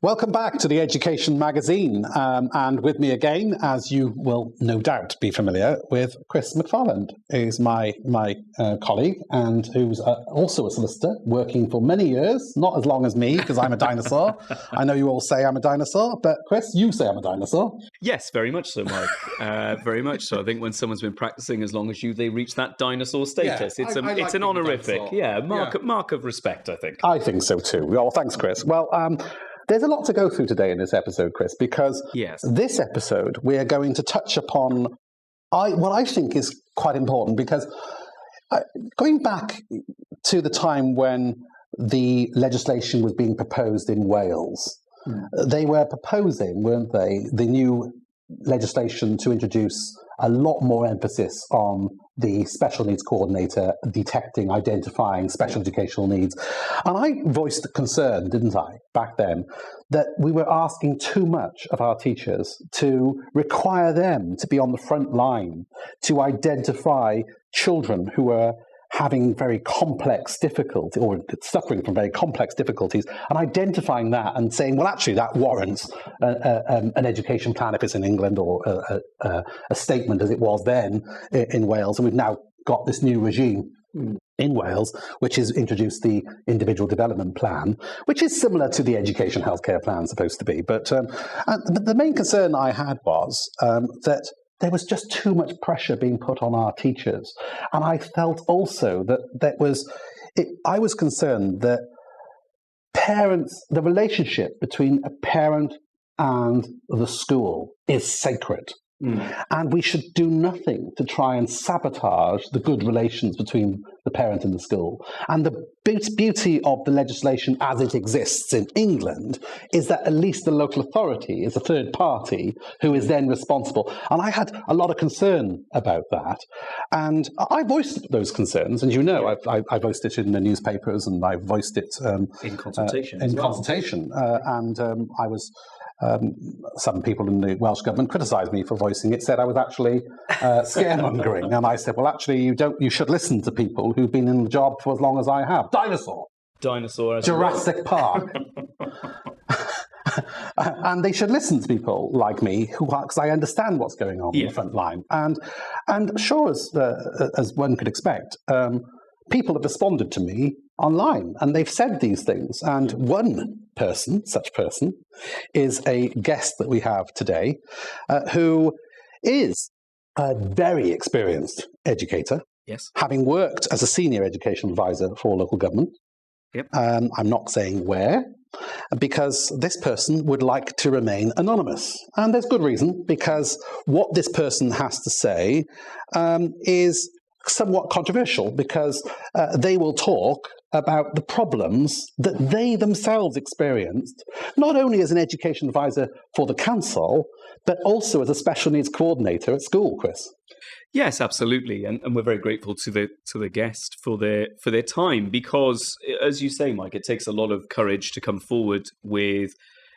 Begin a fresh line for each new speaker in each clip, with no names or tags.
Welcome back to the Education Magazine, and with me again, as you will no doubt be familiar with, Chris McFarland, who's my colleague and who's also a solicitor, working for many years, not as long as me, because I'm a dinosaur. I know you all say I'm a dinosaur, but Chris, you say I'm a dinosaur.
Yes, very much so, Mike. Very much so. I think when someone's been practicing as long as you, they reach that dinosaur status.
Yeah,
it's an honorific, mark of respect, I think.
I think so too. Well, thanks, Chris. Well, there's a lot to go through today in this episode, Chris, because this episode we are going to touch upon what I think is quite important, because going back to the time when the legislation was being proposed in Wales, they were proposing, weren't they, the new legislation to introduce a lot more emphasis on the special needs coordinator detecting, identifying special educational needs. And I voiced the concern, didn't I, back then, that we were asking too much of our teachers to require them to be on the front line to identify children who were having very complex difficulty or suffering from very complex difficulties, and identifying that and saying, well, actually, that warrants an education plan if it's in England, or a statement as it was then in Wales. And we've now got this new regime in Wales, which has introduced the individual development plan, which is similar to the education healthcare plan supposed to be. But the main concern I had was that there was just too much pressure being put on our teachers. And I felt also that I was concerned that the relationship between a parent and the school is sacred. And we should do nothing to try and sabotage the good relations between the parent and the school. And the beauty of the legislation as it exists in England is that at least the local authority is a third party who is then responsible. And I had a lot of concern about that. And I voiced those concerns. And you know, I voiced it in the newspapers, and I voiced it
in consultation.
I was... some people in the Welsh government criticised me for voicing it, said I was actually scaremongering. And I said, well, actually, you should listen to people who've been in the job for as long as I have. Dinosaur. Jurassic Park. And they should listen to people like me, because I understand what's going on the front line. And sure, as one could expect, people have responded to me online, and they've said these things. And such person, is a guest that we have today, who is a very experienced educator, having worked as a senior education advisor for local government. I'm not saying where, because this person would like to remain anonymous. And there's good reason, because what this person has to say is somewhat controversial, because they will talk about the problems that they themselves experienced, not only as an education advisor for the council, but also as a special needs coordinator at school, Chris.
Yes, absolutely, and we're very grateful to the guest for their time, because, as you say, Mike, it takes a lot of courage to come forward with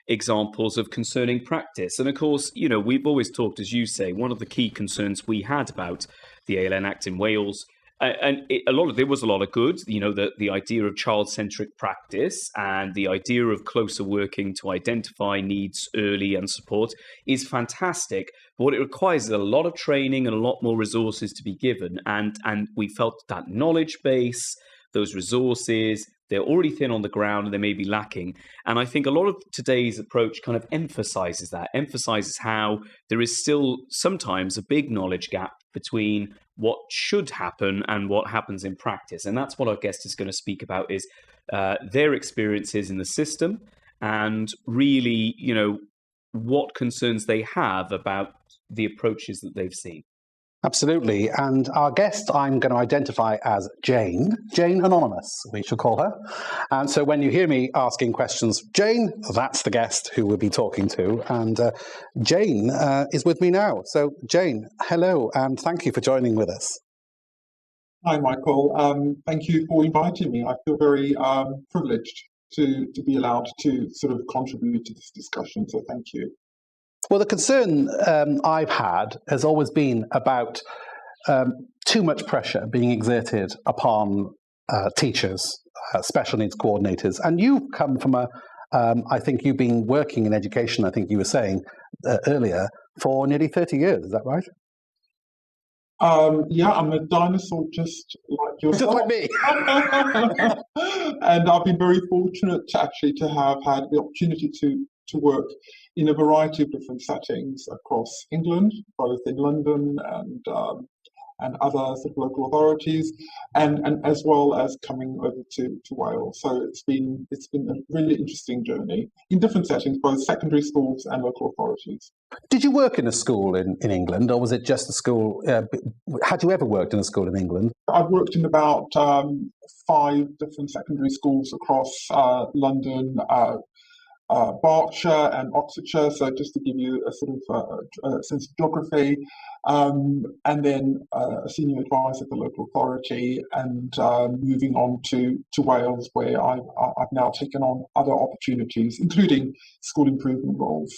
examples of concerning practice. And of course, you know, we've always talked, as you say, one of the key concerns we had about the ALN Act in Wales, there was a lot of good, you know, the idea of child-centric practice and the idea of closer working to identify needs early and support is fantastic. But what it requires is a lot of training and a lot more resources to be given. And we felt that knowledge base, those resources, they're already thin on the ground and they may be lacking. And I think a lot of today's approach kind of emphasizes how there is still sometimes a big knowledge gap between what should happen and what happens in practice. And that's what our guest is going to speak about, is their experiences in the system and really, you know, what concerns they have about the approaches that they've seen.
Absolutely. And our guest I'm going to identify as Jane Anonymous, we shall call her. And so when you hear me asking questions, Jane, that's the guest who we'll be talking to. And Jane is with me now. So Jane, hello, and thank you for joining with us.
Hi, Michael. Thank you for inviting me. I feel very privileged to be allowed to sort of contribute to this discussion. So thank you.
Well, the concern I've had has always been about too much pressure being exerted upon teachers, special needs coordinators. And you come from a I think you've been working in education, I think you were saying earlier, for nearly 30 years. Is that right?
Yeah, I'm a dinosaur just like yourself.
Just like me.
And I've been very fortunate to have had the opportunity to work in a variety of different settings across England, both in London and other sort of local authorities, and as well as coming over to Wales. So it's been a really interesting journey in different settings, both secondary schools and local authorities.
Did you work in a school in England, or was it just a school? Had you ever worked in a school in England?
I've worked in about 5 different secondary schools across London, Berkshire and Oxfordshire, so just to give you a sort of a sense of geography, and then a senior advisor at the local authority, and moving on to Wales, where I've now taken on other opportunities, including school improvement roles.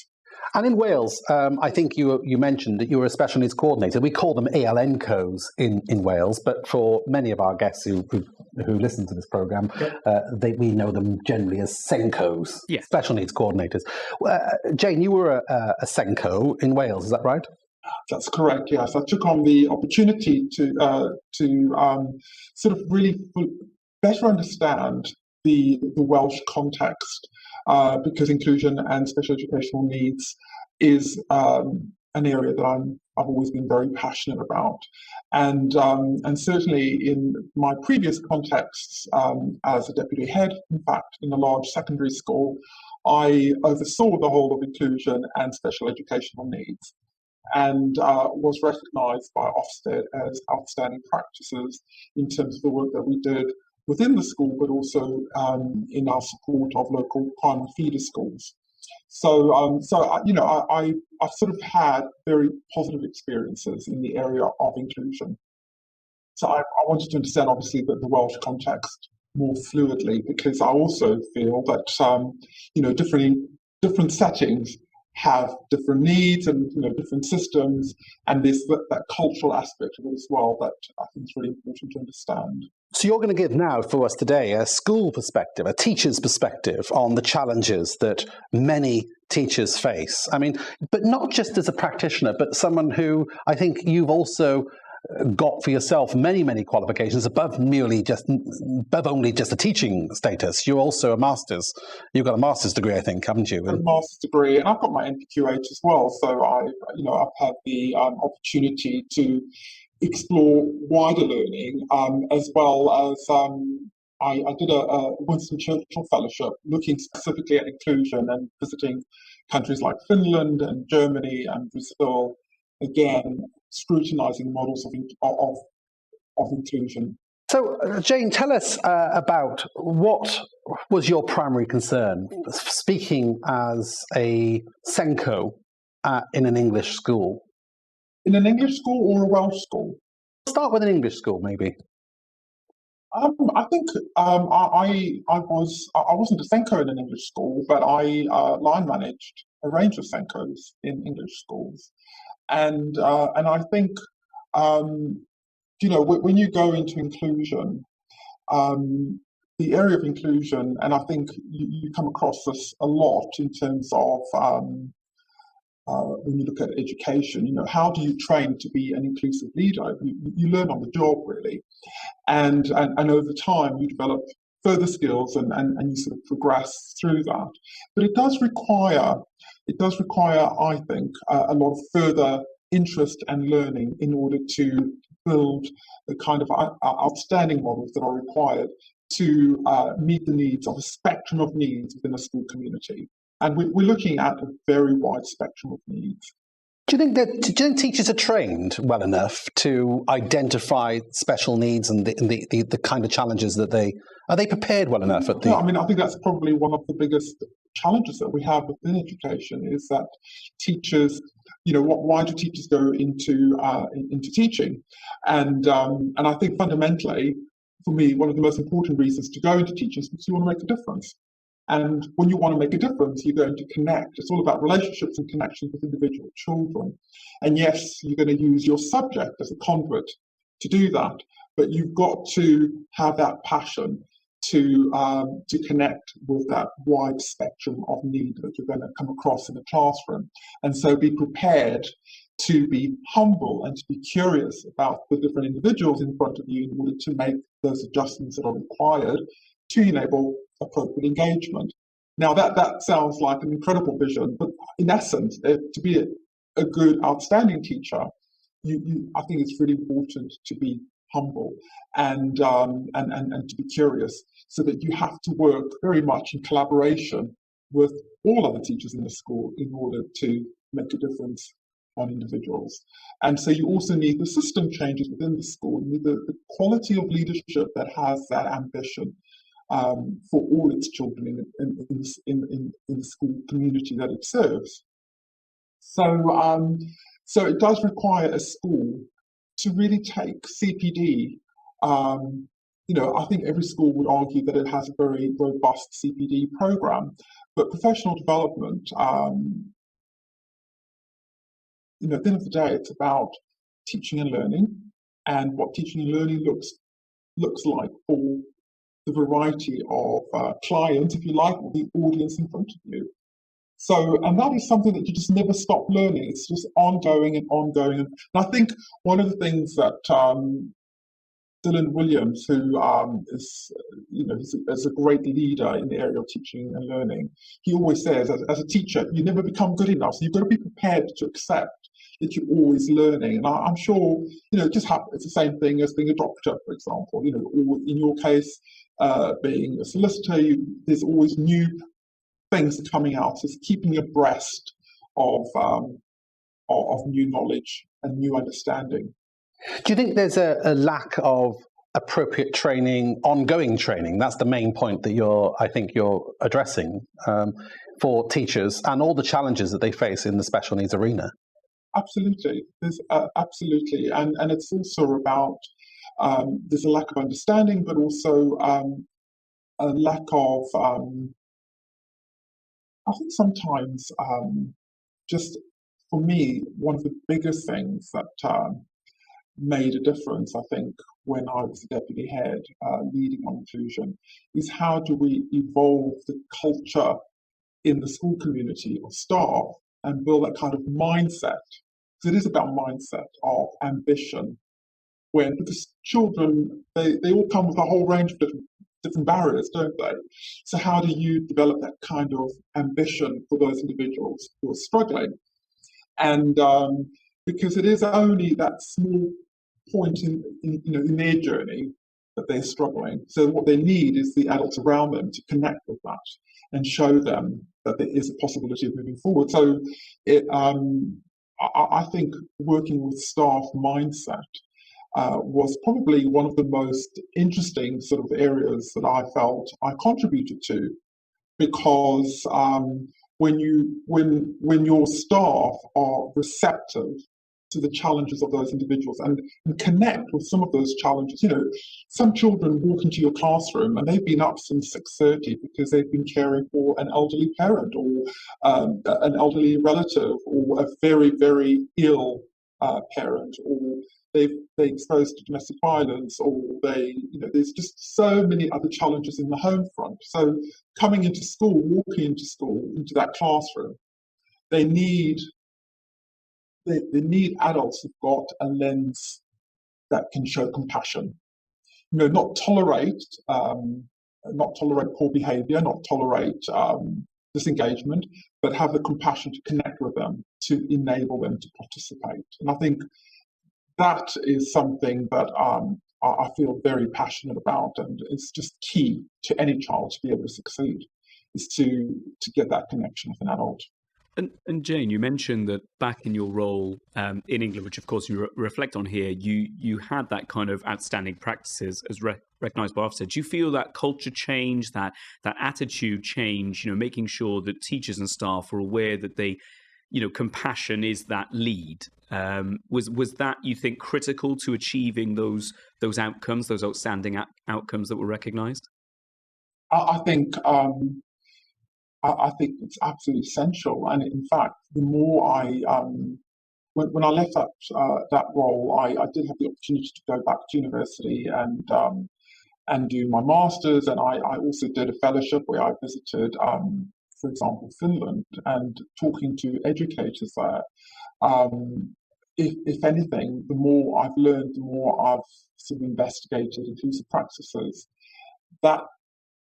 And in Wales, I think you mentioned that you were a special needs coordinator. We call them ALNCOs in Wales, but for many of our guests who listen to this programme, we know them generally as SENCOs, special needs coordinators. Jane, you were a SENCO in Wales, is that right?
That's correct, yes. I took on the opportunity to sort of really better understand the Welsh context, because inclusion and special educational needs is an area that I've always been very passionate about, and certainly in my previous contexts as a deputy head, in fact, in a large secondary school, I oversaw the whole of inclusion and special educational needs, and was recognised by Ofsted as outstanding practices in terms of the work that we did within the school, but also in our support of local primary feeder schools. So, I've sort of had very positive experiences in the area of inclusion. So I wanted to understand, obviously, the Welsh context more fluidly, because I also feel that different settings have different needs and different systems, and there's that cultural aspect of it as well that I think is really important to understand.
So you're going to give now for us today a school perspective, a teacher's perspective on the challenges that many teachers face. I mean, but not just as a practitioner, but someone who I think you've also got for yourself many, many qualifications above only just a teaching status. You're also a master's. You've got a master's degree, I think, haven't you?
A master's degree, and I've got my NPQH as well. So I've had the opportunity to explore wider learning, as well as I did a Winston Churchill Fellowship looking specifically at inclusion and visiting countries like Finland and Germany and Brazil, again, scrutinising models of inclusion. So,
Jane, tell us about what was your primary concern, speaking as a SENCO in an English school?
In an English school or a Welsh school?
Start with an English school, maybe.
I think I wasn't a SENCO in an English school, but I line managed a range of SENCOs in English schools, and I think when you go into inclusion, the area of inclusion, and I think you come across this a lot in terms of when you look at education, how do you train to be an inclusive leader? You learn on the job, really, and over time you develop further skills and you sort of progress through that. But it does require, I think, a lot of further interest and learning in order to build the kind of outstanding models that are required to meet the needs of a spectrum of needs within a school community. And we're looking at a very wide spectrum of needs.
Do you think teachers are trained well enough to identify special needs and the kind of challenges that are they prepared well enough at the?
No, I think that's probably one of the biggest challenges that we have within education is that teachers, why do teachers go into teaching? And I think fundamentally, for me, one of the most important reasons to go into teaching is because you want to make a difference. And when you want to make a difference, you're going to connect. It's all about relationships and connections with individual children. And yes, you're going to use your subject as a conduit to do that, but you've got to have that passion to connect with that wide spectrum of need that you're going to come across in the classroom. And so be prepared to be humble and to be curious about the different individuals in front of you in order to make those adjustments that are required to enable appropriate engagement. Now that sounds like an incredible vision, but in essence, to be a good, outstanding teacher, I think it's really important to be humble and to be curious, so that you have to work very much in collaboration with all other teachers in the school in order to make a difference on individuals. And so you also need the system changes within the school. You need the quality of leadership that has that ambition for all its children in the school community that it serves. So it does require a school to really take CPD. I think every school would argue that it has a very robust CPD program, but professional development, at the end of the day, it's about teaching and learning, and what teaching and learning looks like for the variety of clients, if you like, or the audience in front of you. So, and that is something that you just never stop learning. It's just ongoing and ongoing. And I think one of the things that Dylan Williams, who is a great leader in the area of teaching and learning, he always says, as a teacher, you never become good enough. So you've got to be prepared to accept that you're always learning. And I'm sure, it's the same thing as being a doctor, for example. Or in your case, being a solicitor, there's always new things coming out. So it's keeping abreast of new knowledge and new understanding.
Do you think there's a lack of appropriate training, ongoing training? That's the main point that you're addressing for teachers and all the challenges that they face in the special needs arena.
Absolutely, there's absolutely, and it's also about there's a lack of understanding, but also a lack of. I think sometimes, just for me, one of the biggest things that made a difference, I think, when I was the deputy head leading on inclusion, is how do we evolve the culture in the school community of staff and build that kind of mindset. Because it is about mindset of ambition. Because children, they all come with a whole range of different barriers, don't they? So how do you develop that kind of ambition for those individuals who are struggling? And because it is only that small point in their journey that they're struggling. So what they need is the adults around them to connect with that and show them that there is a possibility of moving forward. So I think working with staff mindset was probably one of the most interesting sort of areas that I felt I contributed to, because when your staff are receptive to the challenges of those individuals and connect with some of those challenges. Some children walk into your classroom and they've been up since 6:30 because they've been caring for an elderly parent or an elderly relative or a very, very ill parent, or they're exposed to domestic violence, or there's just so many other challenges in the home front. So coming into school, walking into school, into that classroom, they need adults who've got a lens that can show compassion. Not tolerate poor behaviour, not tolerate disengagement, but have the compassion to connect with them, to enable them to participate. And I think that is something that I feel very passionate about, and it's just key to any child to be able to succeed, is to get that connection with an adult.
And Jane, you mentioned that back in your role in England, which of course you reflect on here, you had that kind of outstanding practices as recognised by Ofsted. Do you feel that culture change, that attitude change, making sure that teachers and staff are aware that they, compassion is that lead? Was that, you think, critical to achieving those outcomes, those outstanding outcomes that were recognised?
I think it's absolutely essential, and in fact, the more when I left that role, I did have the opportunity to go back to university and and do my master's. And I also did a fellowship where I visited, for example, Finland, and talking to educators there. If anything, the more I've learned, the more I've sort of investigated inclusive practices. That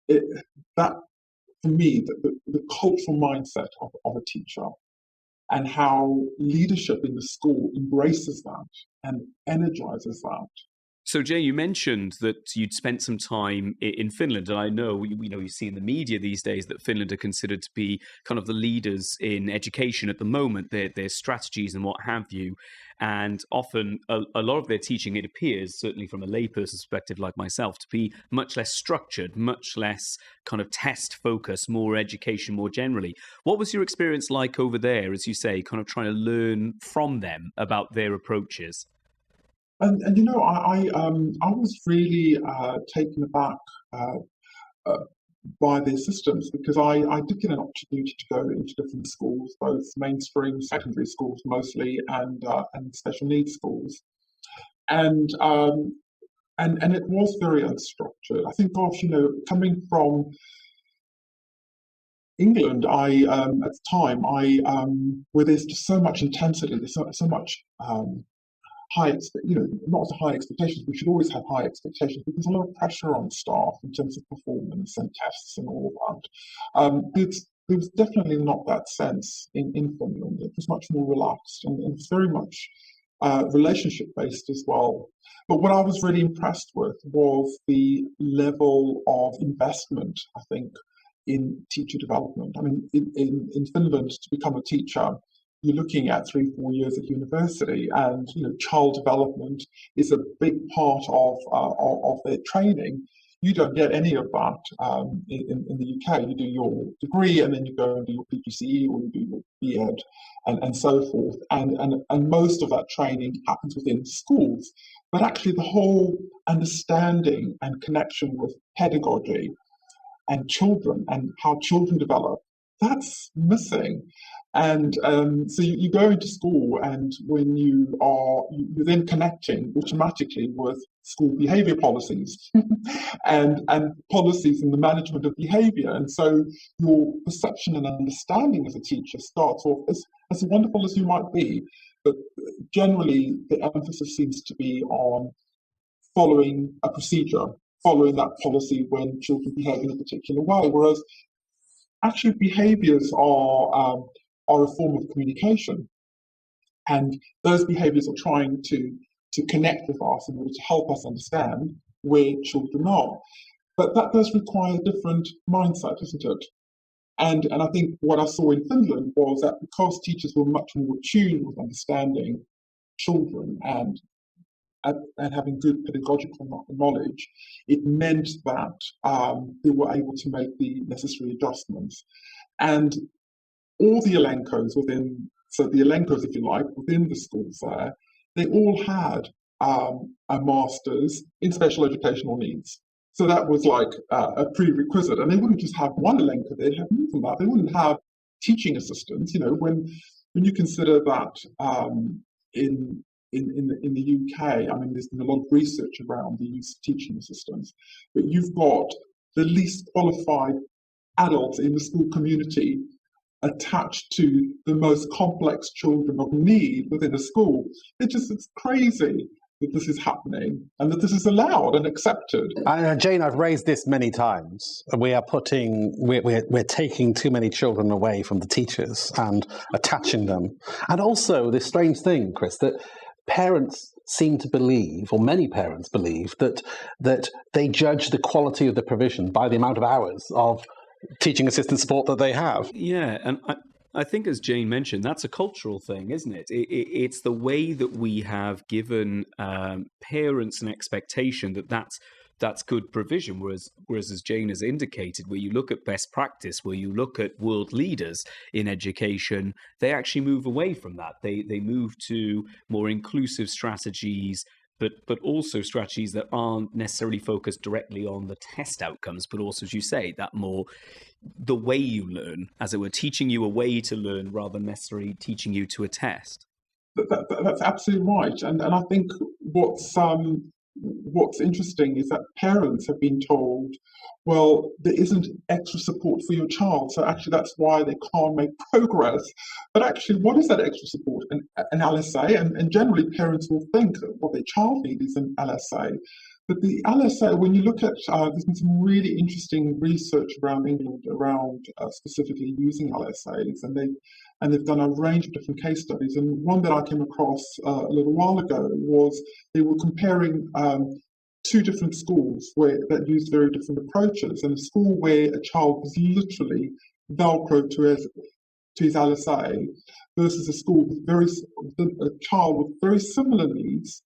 for me, the cultural mindset of a teacher, and how leadership in the school embraces that and energizes that.
So, Jay, you mentioned that you'd spent some time in Finland, and I know you see in the media these days that Finland are considered to be kind of the leaders in education at the moment, their strategies and what have you. And often a lot of their teaching, it appears, certainly from a layperson's perspective like myself, to be much less structured, much less kind of test focused, more education more generally. What was your experience like over there, as you say, kind of trying to learn from them about their approaches?
And I was really taken aback by their systems, because I did get an opportunity to go into different schools, both mainstream secondary schools mostly, and special needs schools, and it was very unstructured. I think, gosh, coming from England, I at the time, where there's just so much intensity, there's so much not so high expectations. We should always have high expectations, because there's a lot of pressure on staff in terms of performance and tests and all of that. There was definitely not that sense in Finland. It was much more relaxed, and it's very much relationship based as well. But what I was really impressed with was the level of investment, I think, in teacher development. I mean, in Finland, to become a teacher, you're looking at 3-4 years at university, and child development is a big part of their training. You don't get any of that in the UK. You do your degree, and then you go and do your PGCE, or you do your BEd, and so forth. And most of that training happens within schools. But actually, the whole understanding and connection with pedagogy and children, and how children develop, that's missing. And so you go into school, and when you're then connecting automatically with school behaviour policies and policies in the management of behaviour. And so your perception and understanding as a teacher starts off as wonderful as you might be, but generally the emphasis seems to be on following a procedure, following that policy when children behave in a particular way, whereas actually behaviours are a form of communication, and those behaviours are trying to connect with us in order to help us understand where children are. But that does require a different mindset, isn't it? And I think what I saw in Finland was that because teachers were much more attuned with understanding children and having good pedagogical knowledge, it meant that they were able to make the necessary adjustments. And all the Elenkos if you like, within the schools there, they all had a master's in special educational needs. So that was like a prerequisite. And they wouldn't just have one Elenko, they'd have more than that. They wouldn't have teaching assistants. When you consider that in the UK, I mean, there's been a lot of research around the use of teaching assistants, but you've got the least qualified adults in the school community attached to the most complex children of need within a school. It's crazy that this is happening and that this is allowed and accepted.
Jane, I've raised this many times. We're taking too many children away from the teachers and attaching them. And also this strange thing, Chris, that parents seem to believe, or many parents believe, that they judge the quality of the provision by the amount of hours of teaching assistant support that they have.
Yeah, and I think, as Jane mentioned, that's a cultural thing, isn't it? It's the way that we have given parents an expectation that that's good provision, whereas as Jane has indicated, where you look at best practice, where you look at world leaders in education, they actually move away from that. They move to more inclusive strategies, but also strategies that aren't necessarily focused directly on the test outcomes, but also, as you say, that more the way you learn, as it were, teaching you a way to learn rather than necessarily teaching you to a test.
That's absolutely right. And I think what's interesting is that parents have been told, well, there isn't extra support for your child, so actually that's why they can't make progress. But actually, what is that extra support? An LSA, and generally parents will think that what their child needs is an LSA. But the LSA, when you look at, there's been some really interesting research around England around specifically using LSAs, and they've done a range of different case studies. And one that I came across a little while ago was they were comparing two different schools that used very different approaches. And a school where a child was literally Velcroed to his LSA versus a school with a child with very similar needs,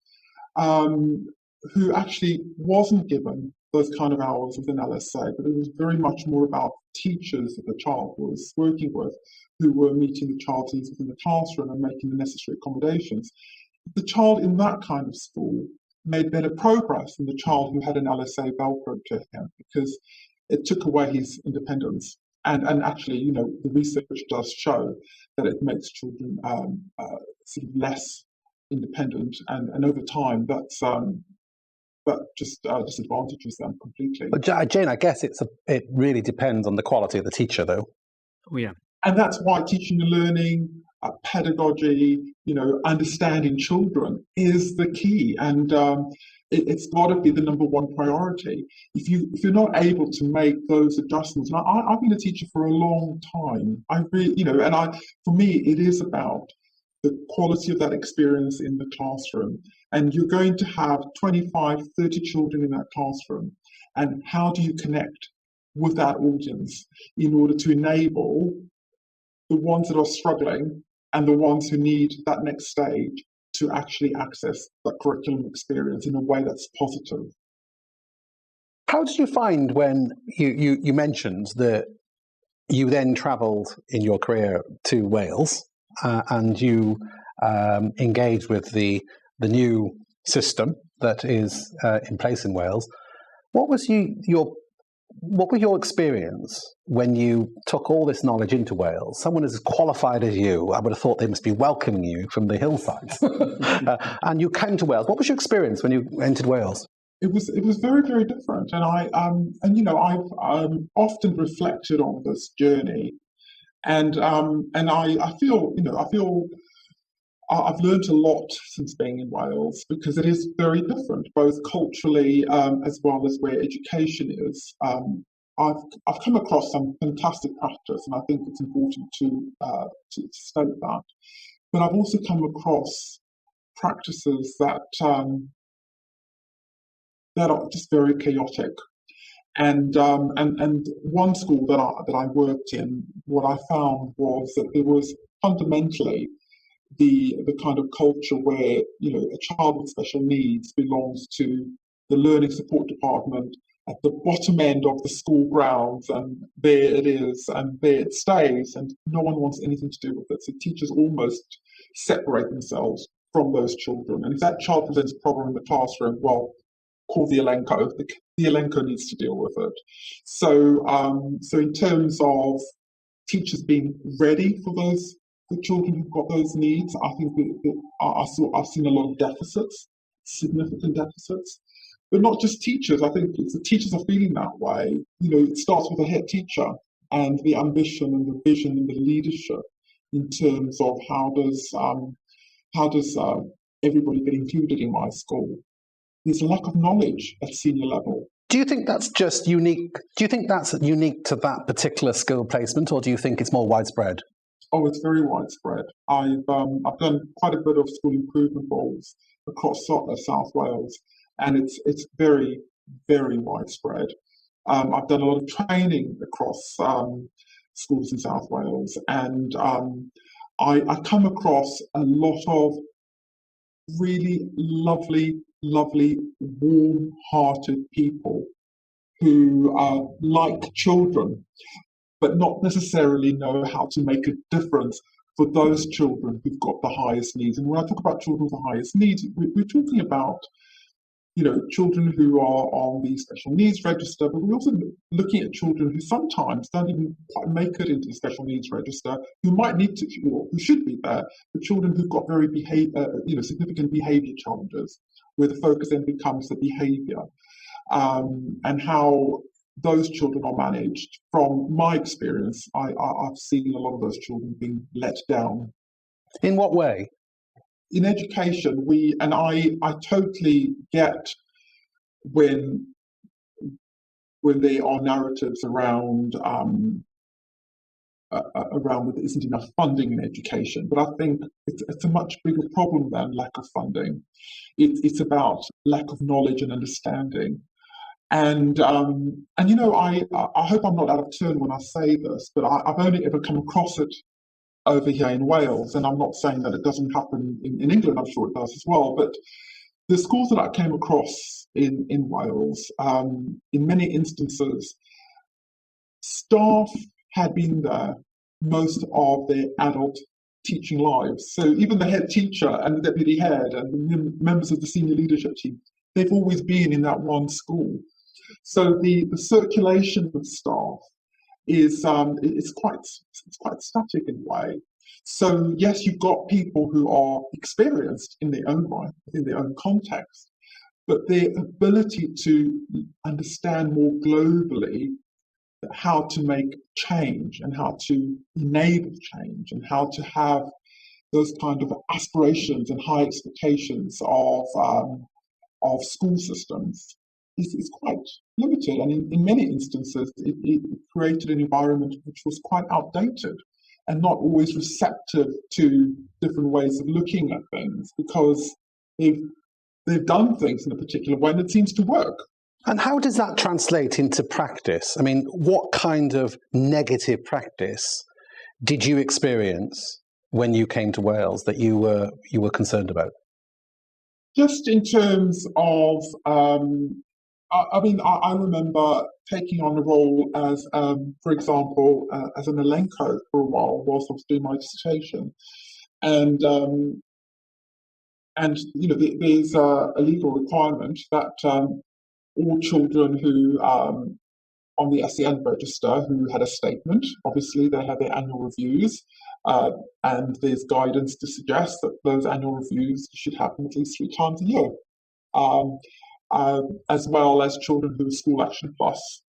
who actually wasn't given those kind of hours with an LSA, but it was very much more about teachers that the child was working with who were meeting the child's needs within the classroom and making the necessary accommodations. The child in that kind of school made better progress than the child who had an LSA Velcro to him, because it took away his independence. And actually, the research does show that it makes children sort of less independent, and over time that just disadvantages them completely.
But Jane, I guess it really depends on the quality of the teacher, though.
Oh yeah,
and that's why teaching and learning, pedagogy, understanding children is the key, and it's got to be the number one priority. If you're not able to make those adjustments, and I've been a teacher for a long time. I really, for me, it is about the quality of that experience in the classroom. And you're going to have 25, 30 children in that classroom. And how do you connect with that audience in order to enable the ones that are struggling and the ones who need that next stage to actually access that curriculum experience in a way that's positive?
How did you find when you mentioned that you then travelled in your career to Wales and you engaged with the new system that is in place in Wales? What was your experience when you took all this knowledge into Wales? Someone as qualified as you, I would have thought they must be welcoming you from the hillsides. And you came to Wales. What was your experience when you entered Wales?
It was very, very different, and I've often reflected on this journey, and I feel I've learned a lot since being in Wales, because it is very different, both culturally as well as where education is. I've come across some fantastic practice, and I think it's important to state that. But I've also come across practices that are just very chaotic. And one school that I worked in, what I found was that there was fundamentally the kind of culture where a child with special needs belongs to the learning support department at the bottom end of the school grounds, and there it is, and there it stays, and no one wants anything to do with it. So teachers almost separate themselves from those children. And if that child presents a problem in the classroom, well, call the Elenco. The Elenco needs to deal with it. So in terms of teachers being ready for the children who've got those needs, I think I've seen a lot of deficits, significant deficits. But not just teachers. I think the teachers are feeling that way. It starts with a head teacher and the ambition and the vision and the leadership in terms of how does everybody get included in my school. There's a lack of knowledge at senior level.
Do you think that's just unique? Do you think that's unique to that particular skill placement, or do you think it's more widespread?
Oh, it's very widespread. I've done quite a bit of school improvement roles across South Wales, and it's very, very widespread. I've done a lot of training across schools in South Wales, and I come across a lot of really lovely, warm-hearted people who like children, but not necessarily know how to make a difference for those children who've got the highest needs. And when I talk about children with the highest needs, we're talking about children who are on the special needs register, but we're also looking at children who sometimes don't even quite make it into the special needs register, who might need to, or who should be there, but children who've got very significant behaviour challenges, where the focus then becomes the behaviour, and how those children are managed. From my experience, I've seen a lot of those children being let down.
In what way?
In education, I totally get when there are narratives around that there isn't enough funding in education, but I think it's a much bigger problem than lack of funding. It's about lack of knowledge and understanding. And I hope I'm not out of turn when I say this, but I've only ever come across it over here in Wales, and I'm not saying that it doesn't happen in England, I'm sure it does as well, but the schools that I came across in Wales, in many instances, staff had been there most of their adult teaching lives. So even the head teacher and the deputy head and the members of the senior leadership team, they've always been in that one school. So the circulation of staff is it's quite static in a way. So yes, you've got people who are experienced in their own right, within their own context, but their ability to understand more globally how to make change and how to enable change and how to have those kind of aspirations and high expectations of school systems is quite limited, and in many instances it created an environment which was quite outdated and not always receptive to different ways of looking at things, because they've done things in a particular way and it seems to work.
And how does that translate into practice? I mean, what kind of negative practice did you experience when you came to Wales that you were concerned about?
Just in terms of I remember taking on a role as, for example, as an elenco for a while whilst I was doing my dissertation, and there's a legal requirement that all children who on the SEN register who had a statement, obviously they have their annual reviews, and there's guidance to suggest that those annual reviews should happen at least 3 times a year. As well as children who are School Action Plus.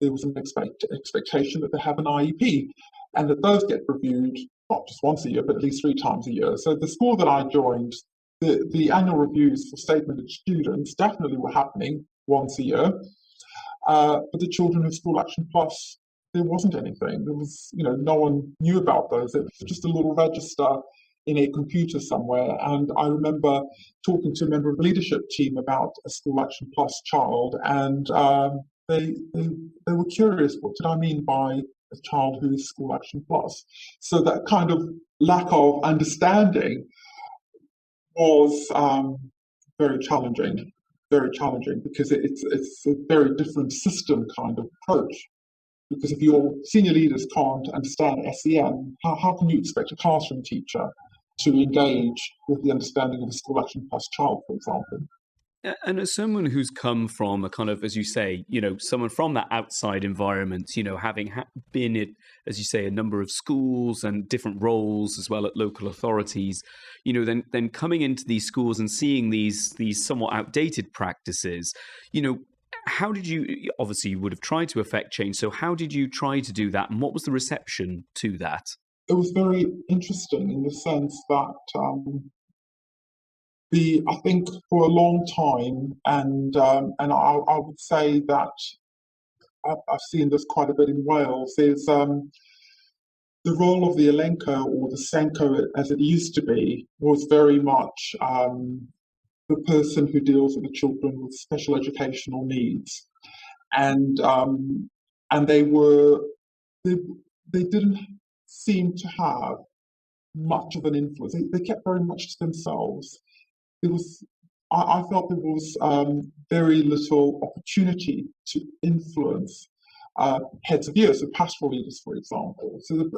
There was an expectation that they have an IEP and that those get reviewed not just once a year, but at least 3 times a year. So the school that I joined, the annual reviews for statemented students definitely were happening once a year. But the children of School Action Plus, there wasn't anything. There was, no one knew about those. It was just a little register in a computer somewhere. And I remember talking to a member of the leadership team about a School Action Plus child, and they were curious, what did I mean by a child who is School Action Plus? So that kind of lack of understanding was very challenging, because it's a very different system kind of approach. Because if your senior leaders can't understand SEN, how can you expect a classroom teacher to engage with the understanding of a School Action Plus child, for example?
And as someone who's come from a kind of, as you say, someone from that outside environment, having been at, as you say, a number of schools and different roles as well at local authorities, then coming into these schools and seeing these somewhat outdated practices, how did you, obviously you would have tried to affect change, so how did you try to do that, and what was the reception to that?
It was very interesting in the sense that I think for a long time, and I would say that I've seen this quite a bit in Wales, is the role of the elenco, or the SENCO as it used to be, was very much the person who deals with the children with special educational needs, and they didn't seem to have much of an influence. They kept very much to themselves. I felt there was very little opportunity to influence heads of year, so pastoral leaders, for example. So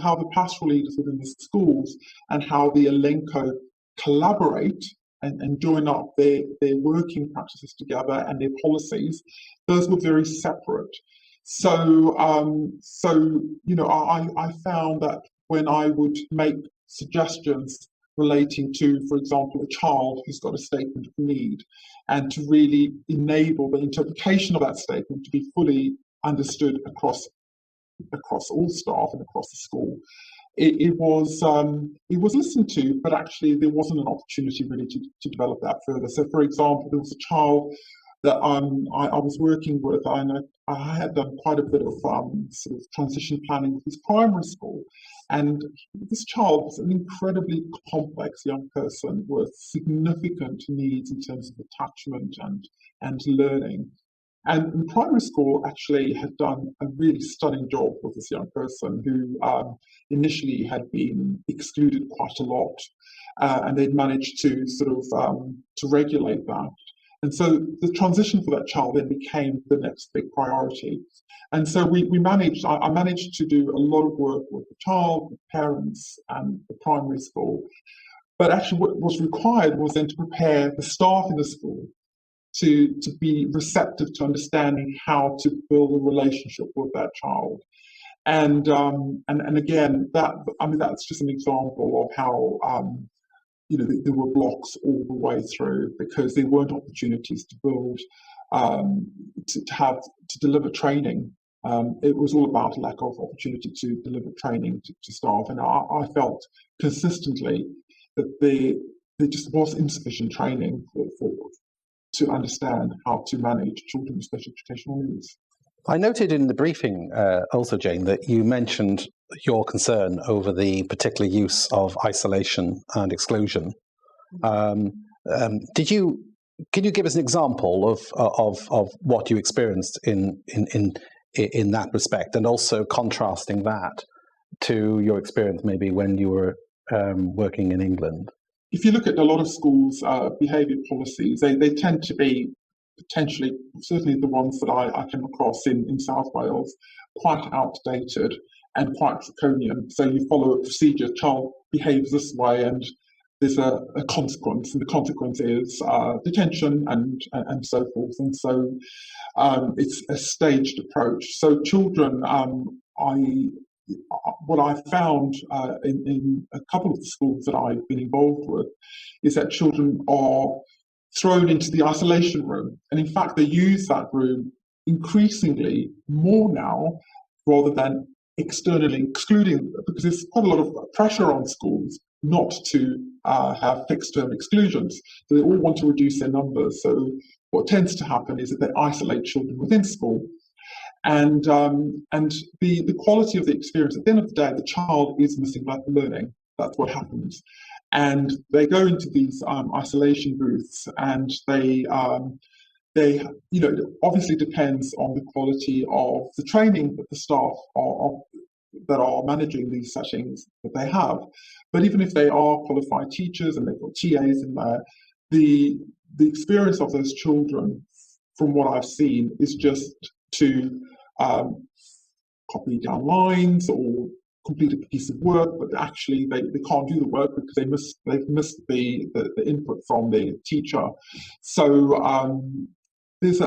how the pastoral leaders within the schools and how the elenco collaborate and join up their working practices together and their policies, those were very separate. So, I found that when I would make suggestions relating to, for example, a child who's got a statement of need, and to really enable the interpretation of that statement to be fully understood across all staff and across the school, it was listened to, but actually there wasn't an opportunity really to develop that further. So, for example, there was a child that I was working with, and I had done quite a bit of sort of transition planning with his primary school. And this child was an incredibly complex young person with significant needs in terms of attachment and learning. And in primary school actually had done a really stunning job with this young person who initially had been excluded quite a lot, and they'd managed to sort of to regulate that. And so the transition for that child then became the next big priority. And so I managed to do a lot of work with the child, with parents, and the primary school. But actually what was required was then to prepare the staff in the school to be receptive to understanding how to build a relationship with that child. And again, that's just an example of how there were blocks all the way through, because there weren't opportunities to build, to deliver training. It was all about a lack of opportunity to deliver training to staff, and I felt consistently that there just was insufficient training to understand how to manage children with special educational needs.
I noted in the briefing also, Jane, that you mentioned your concern over the particular use of isolation and exclusion. Can you give us an example of what you experienced in that respect, and also contrasting that to your experience maybe when you were working in England?
If you look at a lot of schools' behaviour policies, they tend to be potentially, certainly the ones that I came across in South Wales, quite outdated and quite draconian. So you follow a procedure, child behaves this way, and there's a consequence, and the consequence is detention and so forth. And so it's a staged approach. So children, what I found in a couple of the schools that I've been involved with is that children are thrown into the isolation room. And in fact, they use that room increasingly more now rather than externally excluding, because there's quite a lot of pressure on schools not to have fixed term exclusions. So they all want to reduce their numbers. So what tends to happen is that they isolate children within school. And the quality of the experience, at the end of the day, the child is missing learning. That's what happens. And they go into these isolation booths, and they obviously depends on the quality of the training that the staff that are managing these settings that they have. But even if they are qualified teachers and they've got TAs in there, the experience of those children, from what I've seen, is just to copy down lines or complete a piece of work, but actually they can't do the work because they've missed the input from the teacher. So there's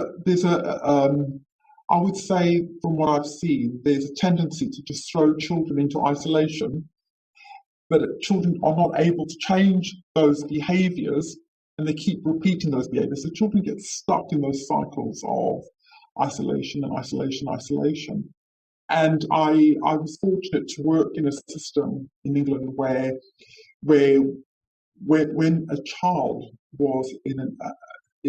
I would say, from what I've seen, there's a tendency to just throw children into isolation, but children are not able to change those behaviours, and they keep repeating those behaviours. So children get stuck in those cycles of isolation and isolation. And I was fortunate to work in a system in England where when a child was in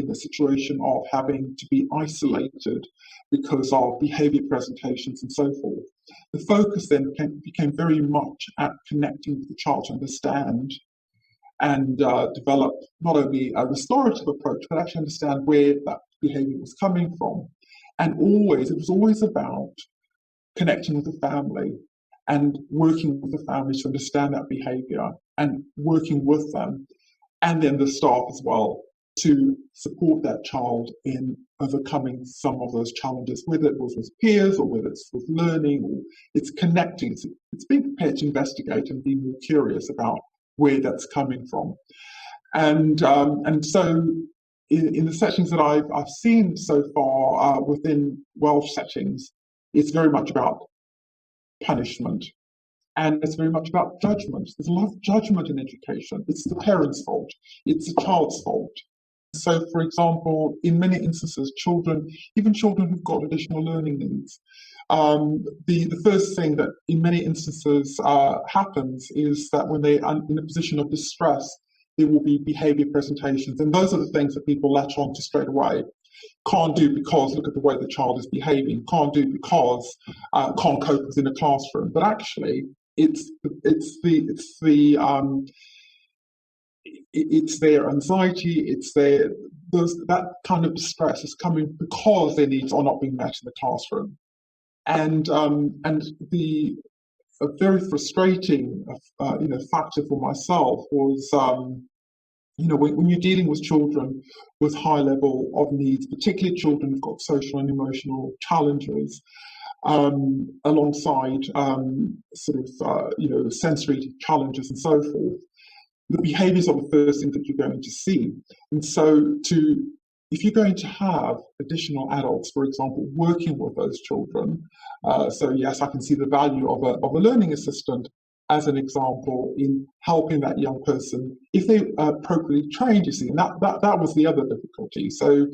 a situation of having to be isolated because of behaviour presentations and so forth, the focus then became very much at connecting with the child to understand and develop not only a restorative approach, but actually understand where that behaviour was coming from. And it was always about connecting with the family and working with the family to understand that behaviour and working with them, and then the staff as well, to support that child in overcoming some of those challenges, whether it was with peers or whether it's with learning, or it's connecting. It's being prepared to investigate and be more curious about where that's coming from. And so in the settings that I've seen so far within Welsh settings, it's very much about punishment. And it's very much about judgment. There's a lot of judgment in education. It's the parent's fault. It's the child's fault. So, for example, in many instances, even children who've got additional learning needs, the first thing that in many instances happens is that when they're in a position of distress, there will be behaviour presentations. And those are the things that people latch on to straight away. Can't do because look at the way the child is behaving. Can't do because can't cope within a classroom. But actually, it's their anxiety, that kind of distress is coming because their needs are not being met in the classroom, and a very frustrating factor for myself was when you're dealing with children with high level of needs, particularly children who've got social and emotional challenges, alongside sensory challenges and so forth, the behaviours are the first thing that you're going to see. And so if you're going to have additional adults, for example, working with those children, so yes, I can see the value of a learning assistant as an example in helping that young person if they are appropriately trained, you see. And that was the other difficulty. So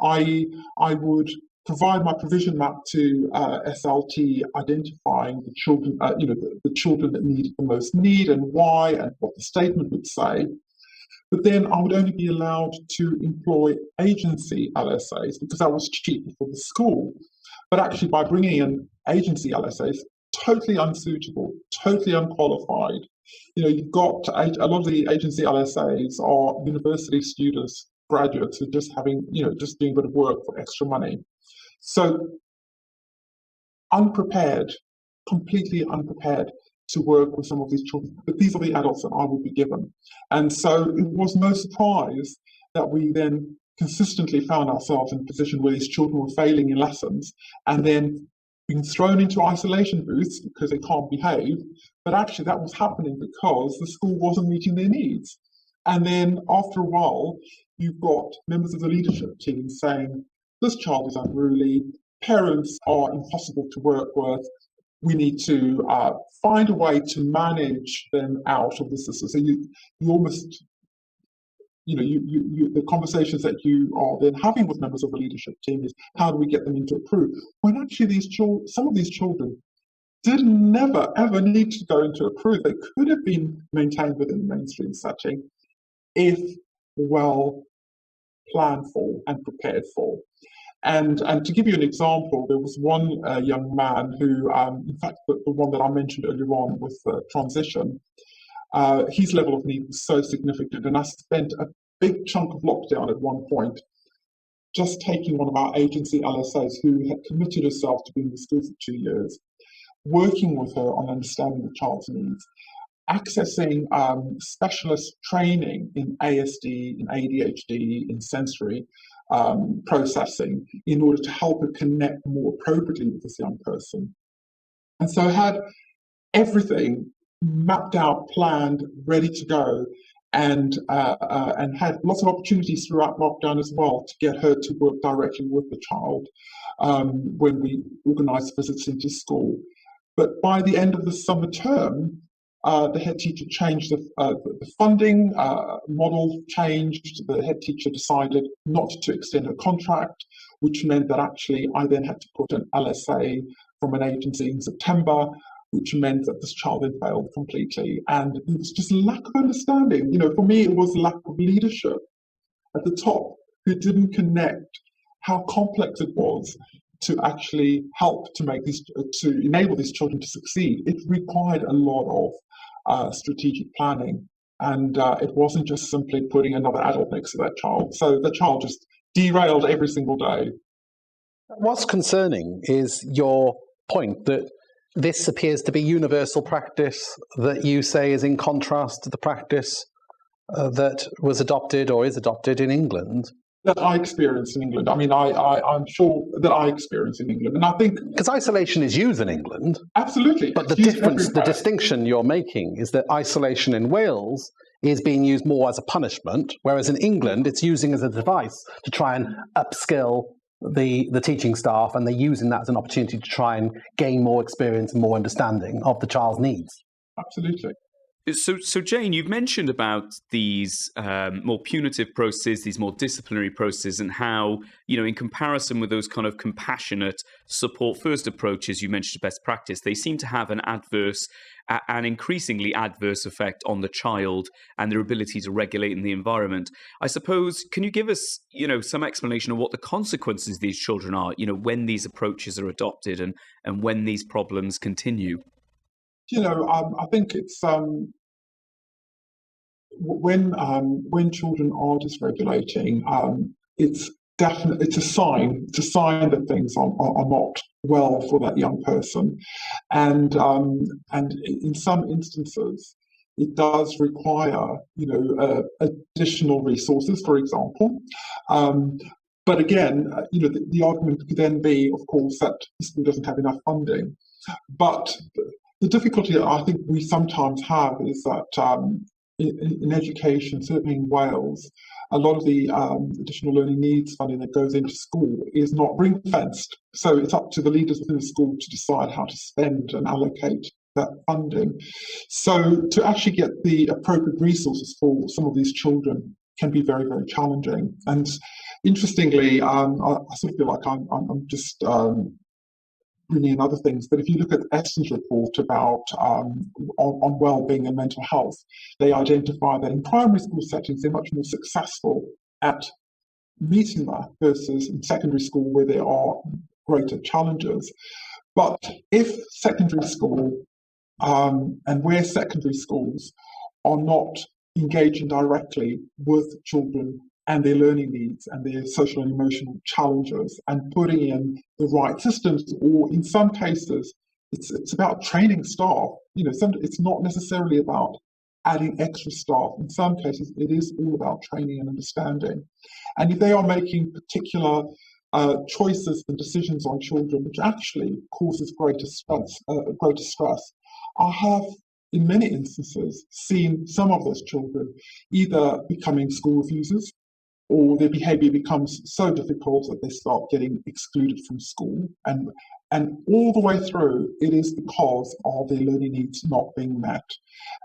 I would provide my provision map to SLT, identifying the children, the children that needed the most need and why and what the statement would say. But then I would only be allowed to employ agency LSAs because that was cheaper for the school. But actually, by bringing in agency LSAs, totally unsuitable, totally unqualified. You've got a lot of the agency LSAs are university students, graduates who just doing a bit of work for extra money. So completely unprepared to work with some of these children. But these are the adults that I would be given. And so it was no surprise that we then consistently found ourselves in a position where these children were failing in lessons and then being thrown into isolation booths because they can't behave. But actually that was happening because the school wasn't meeting their needs. And then after a while, you've got members of the leadership team saying, this child is unruly, parents are impossible to work with, we need to find a way to manage them out of the system. So you almost, the conversations that you are then having with members of the leadership team is how do we get them into approve? When actually some of these children never ever need to go into approve. They could have been maintained within the mainstream setting if well planned for and prepared for. And to give you an example, there was one young man who, in fact, the one that I mentioned earlier on with transition, his level of need was so significant. And I spent a big chunk of lockdown at one point just taking one of our agency LSAs who had committed herself to being in the school for 2 years, working with her on understanding the child's needs, accessing specialist training in ASD, in ADHD, in sensory processing in order to help her connect more appropriately with this young person. And so I had everything mapped out, planned, ready to go, and had lots of opportunities throughout lockdown as well to get her to work directly with the child when we organised visits into school. But by the end of the summer term, the head teacher changed the funding model changed. The head teacher decided not to extend her contract, which meant that actually I then had to put an LSA from an agency in September, which meant that this child then failed completely. And it was just a lack of understanding. For me, it was a lack of leadership at the top who didn't connect how complex it was to actually help to enable these children to succeed. It required a lot of strategic planning, and it wasn't just simply putting another adult next to that child. So the child just derailed every single day.
What's concerning is your point that this appears to be universal practice that you say is in contrast to the practice that was adopted or is adopted in England.
That I experienced in England. I mean, I'm sure that I experienced in England. And I think...
Because isolation is used in England.
Absolutely.
But the distinction you're making is that isolation in Wales is being used more as a punishment, whereas in England, it's using as a device to try and upskill the teaching staff, and they're using that as an opportunity to try and gain more experience and more understanding of the child's needs.
Absolutely.
So Jane, you've mentioned about these more punitive processes, these more disciplinary processes, and how, in comparison with those kind of compassionate support-first approaches you mentioned best practice, they seem to have an increasingly adverse effect on the child and their ability to regulate in the environment. I suppose, can you give us, some explanation of what the consequences of these children are, when these approaches are adopted and when these problems continue?
I think it's when children are dysregulating, it's a sign that things are not well for that young person, and in some instances, it does require additional resources, for example. But again, the argument could then be, of course, that the school doesn't have enough funding. But the difficulty I think we sometimes have is that in education, certainly in Wales, a lot of the additional learning needs funding that goes into school is not ring-fenced. So it's up to the leaders within the school to decide how to spend and allocate that funding. So to actually get the appropriate resources for some of these children can be very, very challenging. And interestingly, I sort of feel like I'm just bringing in other things, but if you look at Eston's report about on well-being and mental health, they identify that in primary school settings they're much more successful at meeting that versus in secondary school where there are greater challenges. But if secondary school and where secondary schools are not engaging directly with children and their learning needs and their social and emotional challenges and putting in the right systems, or in some cases, it's about training staff. It's not necessarily about adding extra staff. In some cases, it is all about training and understanding. And if they are making particular choices and decisions on children, which actually causes greater stress, I have, in many instances, seen some of those children either becoming school refusers, or their behaviour becomes so difficult that they start getting excluded from school. And all the way through, it is because of their learning needs not being met.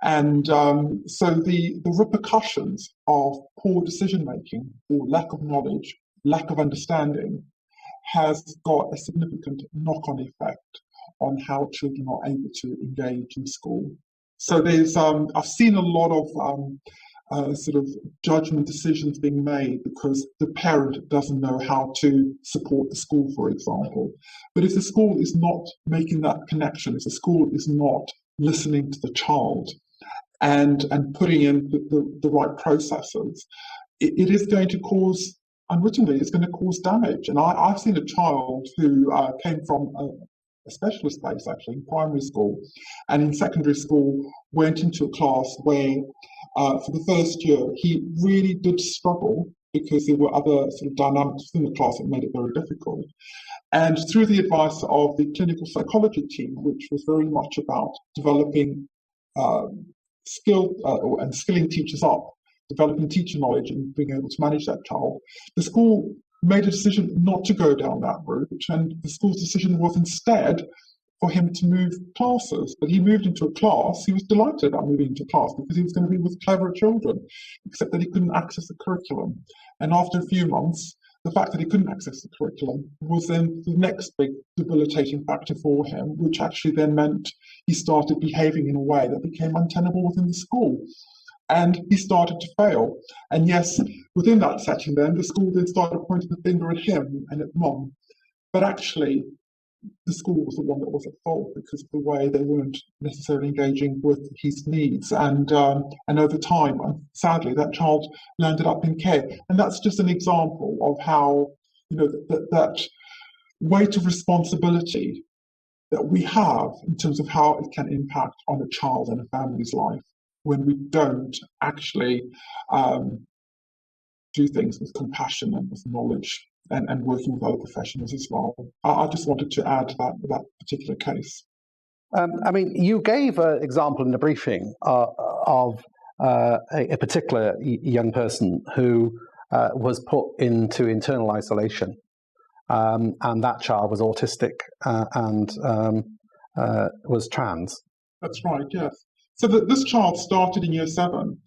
And so the repercussions of poor decision-making or lack of knowledge, lack of understanding, has got a significant knock-on effect on how children are able to engage in school. So there's I've seen a lot of sort of judgment decisions being made because the parent doesn't know how to support the school, for example. But if the school is not making that connection, if the school is not listening to the child and putting in the right processes, it is going to cause, unwittingly, it's going to cause damage. And I've seen a child who came from a specialist base, actually, in primary school, and in secondary school went into a class where for the first year, he really did struggle because there were other sort of dynamics within the class that made it very difficult. And through the advice of the clinical psychology team, which was very much about developing skill and skilling teachers up, developing teacher knowledge and being able to manage that child, the school made a decision not to go down that route. And the school's decision was instead for him to move classes. But he moved into a class. He was delighted about moving into class because he was going to be with cleverer children, except that he couldn't access the curriculum. And after a few months, the fact that he couldn't access the curriculum was then the next big debilitating factor for him, which actually then meant he started behaving in a way that became untenable within the school. And he started to fail. And yes, within that setting then, the school then started pointing the finger at him and at mum. But actually, the school was the one that was at fault because of the way they weren't necessarily engaging with his needs. And over time, sadly, that child landed up in care. And that's just an example of how, that weight of responsibility that we have in terms of how it can impact on a child and a family's life when we don't actually do things with compassion and with knowledge and working with other professionals as well. I just wanted to add that particular case.
You gave an example in the briefing of a particular young person who was put into internal isolation, and that child was autistic and was trans.
That's right, yes. So this child started in year 7,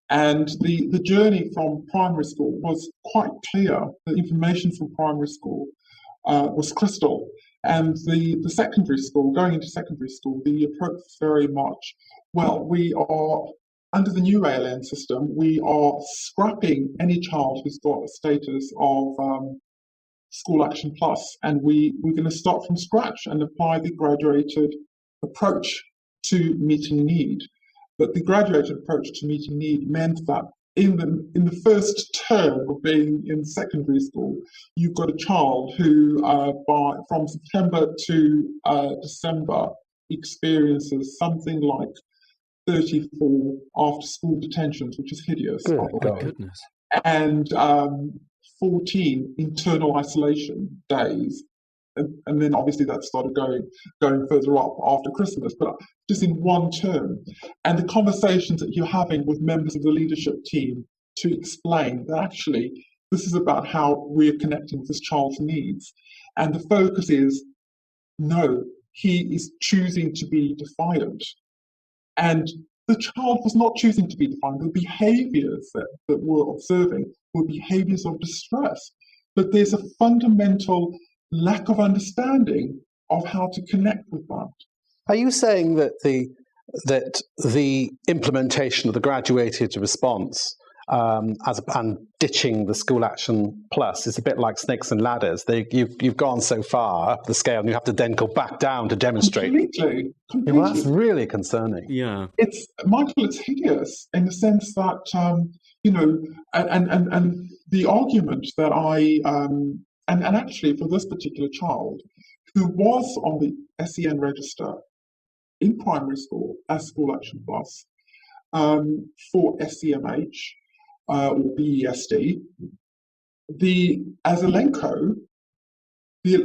and the journey from primary school was quite clear. The information from primary school was crystal. And the secondary school, going into secondary school, the approach was very much, well, we are, under the new ALN system, we are scrapping any child who's got a status of School Action Plus, and we're going to start from scratch and apply the graduated approach to meeting need. But the graduated approach to meeting need meant that in the first term of being in secondary school, you've got a child who, from September to December, experiences something like 34 after-school detentions, which is hideous.
Oh my goodness!
And 14 internal isolation days. And then obviously that started going further up after Christmas, but just in one term. And the conversations that you're having with members of the leadership team to explain that actually this is about how we're connecting with this child's needs. And the focus is, no, he is choosing to be defiant. And the child was not choosing to be defiant. The behaviours that we're observing were behaviours of distress. But there's a fundamental lack of understanding of how to connect with that.
Are you saying that the implementation of the graduated response and ditching the School Action Plus is a bit like snakes and ladders? You've gone so far up the scale, and you have to then go back down to demonstrate.
Completely.
Well, that's really concerning.
Yeah,
Michael, it's hideous in the sense that and the argument that and actually for this particular child who was on the SEN register in primary school as School Action Plus for SEMH or BESD, as a LENCO, I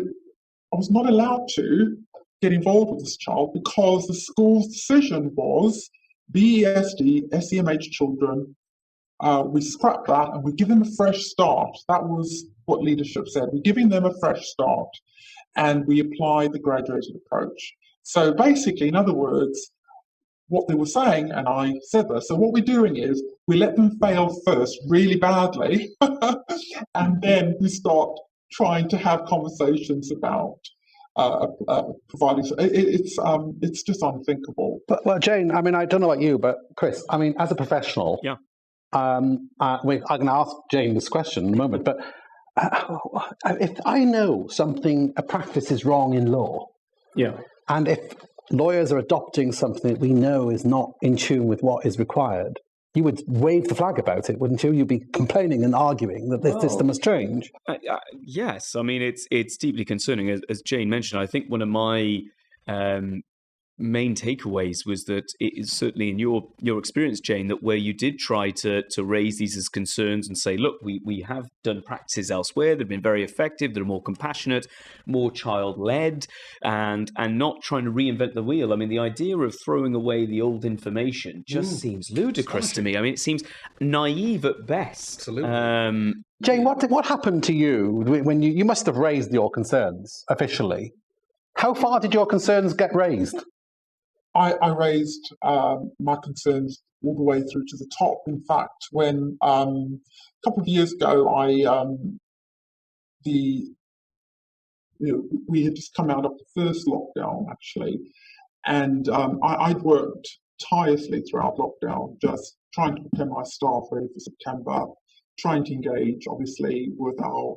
was not allowed to get involved with this child because the school's decision was BESD, SEMH children, we scrap that and we give them a fresh start. That was what leadership said. We're giving them a fresh start and we apply the graduated approach. So basically, in other words, what they were saying, and I said this, so what we're doing is we let them fail first really badly and then we start trying to have conversations about providing. It's just unthinkable.
But, well, Jane, I mean, I don't know about you, but Chris, I mean, as a professional,
yeah.
I'm going to ask Jane this question in a moment, but if I know a practice is wrong in law,
yeah,
and if lawyers are adopting something that we know is not in tune with what is required, you would wave the flag about it, wouldn't you? You'd be complaining and arguing that this system must change.
Yes, I mean it's deeply concerning, as Jane mentioned. I think one of my main takeaways was that it is certainly in your experience, Jane, that where you did try to raise these as concerns and say, look, we have done practices elsewhere that have been very effective, that are more compassionate, more child-led, and not trying to reinvent the wheel. I mean, the idea of throwing away the old information just seems ludicrous to me. I mean, it seems naive at best.
Absolutely. Jane, what happened to you when you must have raised your concerns officially? How far did your concerns get raised?
I raised my concerns all the way through to the top. In fact, when a couple of years ago, we had just come out of the first lockdown actually, and I'd worked tirelessly throughout lockdown, just trying to prepare my staff ready for September, trying to engage obviously with our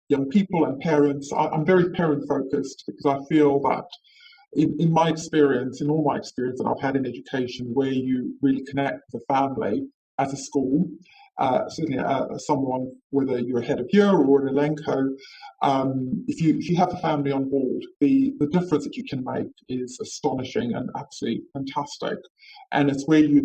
young people and parents. I'm very parent focused because I feel that in my experience, in all my experience that I've had in education, where you really connect with the family as a school, certainly someone, whether you're a head of year or an Elenco, if you have the family on board, the difference that you can make is astonishing and absolutely fantastic. And it's where you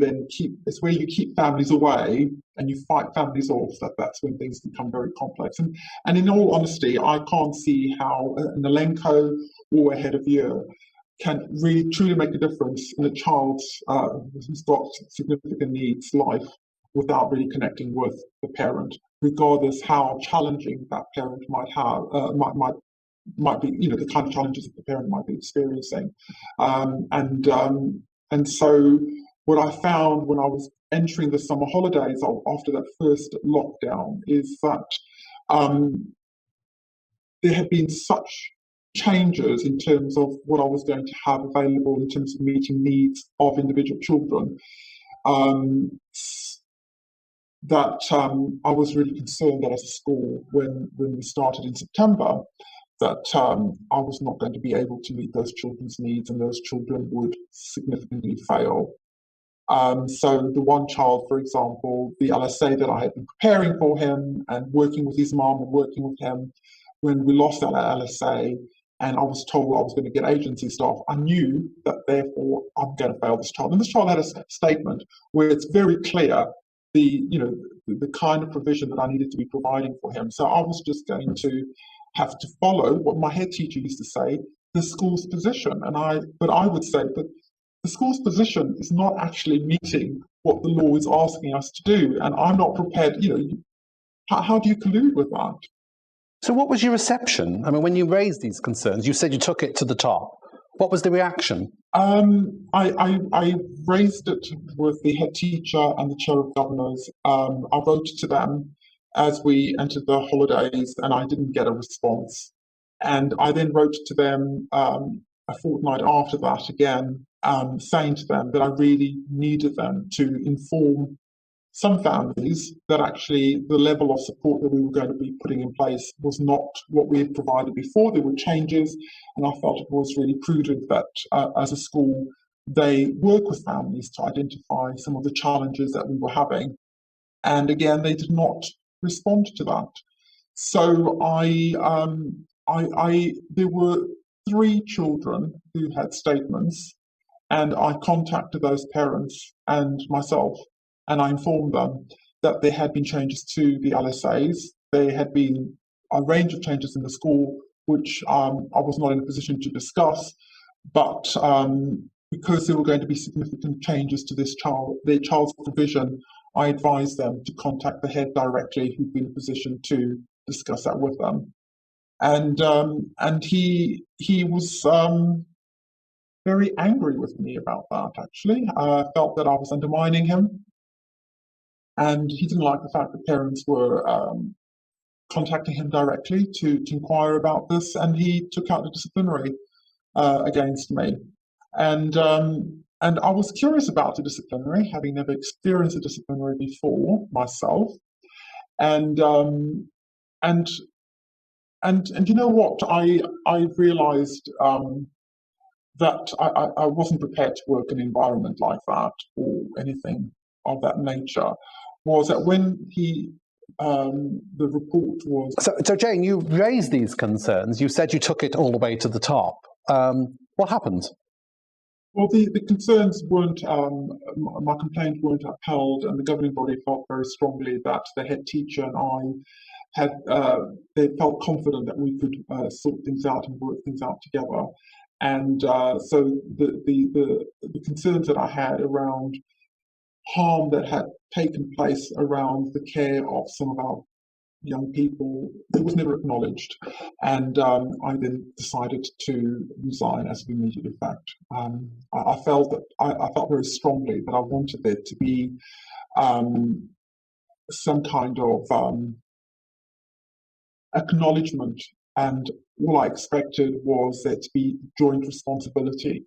keep families away and you fight families off, that's when things become very complex. And in all honesty, I can't see how an Elenco or a head of year can really truly make a difference in a child's who's got significant needs life without really connecting with the parent, regardless how challenging that parent might have might be, the kind of challenges that the parent might be experiencing. And so what I found when I was entering the summer holidays after that first lockdown is that there have been such changes in terms of what I was going to have available in terms of meeting needs of individual children, that I was really concerned that as a school, when we started in September, that I was not going to be able to meet those children's needs, and those children would significantly fail. So the one child, for example, the LSA that I had been preparing for him and working with his mom and working with him, when we lost that LSA and I was told I was going to get agency staff, I knew that therefore I'm going to fail this child. And this child had a statement where it's very clear the kind of provision that I needed to be providing for him. So I was just going to have to follow what my head teacher used to say, the school's position. But I would say that the school's position is not actually meeting what the law is asking us to do. And I'm not prepared, how do you collude with that?
So what was your reception? I mean, when you raised these concerns, you said you took it to the top. What was the reaction?
I raised it with the head teacher and the chair of governors. I wrote to them as we entered the holidays, and I didn't get a response. And I then wrote to them a fortnight after that again, saying to them that I really needed them to inform some families that actually the level of support that we were going to be putting in place was not what we had provided before. There were changes, and I felt it was really prudent that as a school, they work with families to identify some of the challenges that we were having. And again, they did not respond to that. So there were 3 children who had statements, and I contacted those parents and myself, and I informed them that there had been changes to the LSAs. There had been a range of changes in the school, which I was not in a position to discuss, but because there were going to be significant changes to their child's provision, I advised them to contact the head directly, who'd be in a position to discuss that with them. And he was very angry with me about that, actually. I felt that I was undermining him. And he didn't like the fact that parents were contacting him directly to inquire about this, and he took out the disciplinary against me. And I was curious about the disciplinary, having never experienced a disciplinary before myself. And you know what? I realised that I wasn't prepared to work in an environment like that or anything of that nature. Was that when the report was...
So Jane, you raised these concerns. You said you took it all the way to the top. What happened?
Well, the concerns weren't, my complaint weren't upheld, and the governing body felt very strongly that the head teacher and I they felt confident that we could sort things out and work things out together. And so the concerns that I had around harm that had taken place around the care of some of our young people, it was never acknowledged. And I then decided to resign as of immediate effect. I felt very strongly that I wanted there to be some kind of acknowledgement, and all I expected was there to be joint responsibility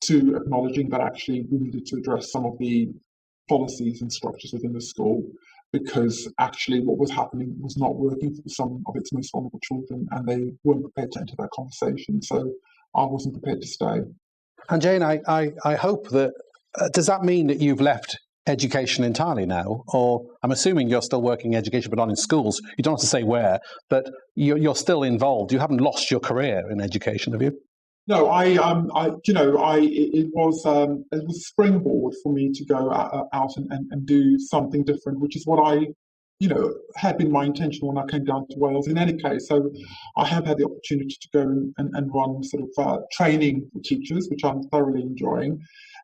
to acknowledging that actually we needed to address some of the policies and structures within the school, because actually what was happening was not working for some of its most vulnerable children, and they weren't prepared to enter that conversation. So I wasn't prepared to stay.
And Jane, I hope that, does that mean that you've left education entirely now? Or I'm assuming you're still working in education, but not in schools. You don't have to say where, but you're still involved. You haven't lost your career in education, have you?
No, it was a springboard for me to go out and do something different, which is what I had been my intention when I came down to Wales in any case. So I have had the opportunity to go and run sort of training for teachers, which I'm thoroughly enjoying.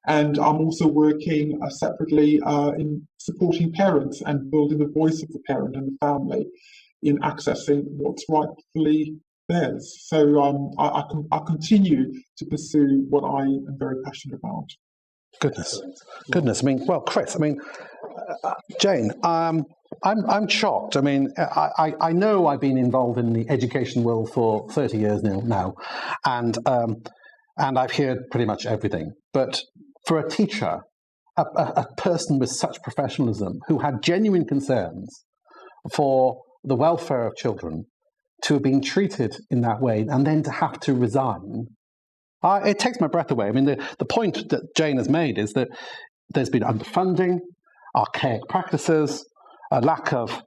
And I'm also working separately in supporting parents and building the voice of the parent and the family in accessing what's rightfully theirs. So I continue to pursue what I am very passionate about.
Goodness. I mean, well, Chris. I mean, Jane. I'm shocked. I mean, I know I've been involved in the education world for 30 years now, and I've heard pretty much everything. But for a teacher, a person with such professionalism who had genuine concerns for the welfare of children, to have been treated in that way and then to have to resign, it takes my breath away. I mean, the point that Jane has made is that there's been underfunding, archaic practices, a lack of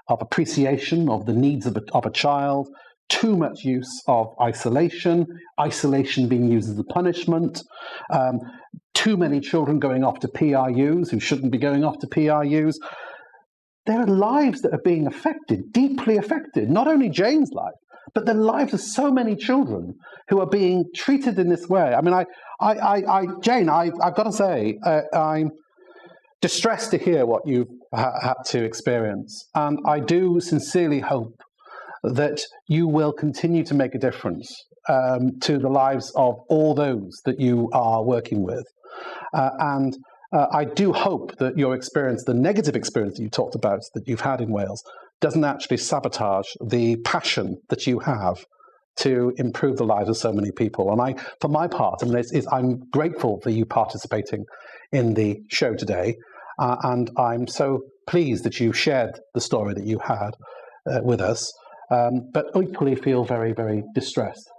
appreciation of the needs of a child, too much use of isolation being used as a punishment, too many children going off to PRUs who shouldn't be going off to PRUs. There are lives that are being affected, deeply affected, not only Jane's life, but the lives of so many children who are being treated in this way. I mean, Jane, I've got to say, I'm distressed to hear what you've had to experience. And I do sincerely hope that you will continue to make a difference to the lives of all those that you are working with. And I do hope that your experience, the negative experience that you talked about that you've had in Wales, doesn't actually sabotage the passion that you have to improve the lives of so many people. And for my part, I mean, I'm grateful for you participating in the show today. And I'm so pleased that you shared the story that you had with us, but equally feel very, very distressed.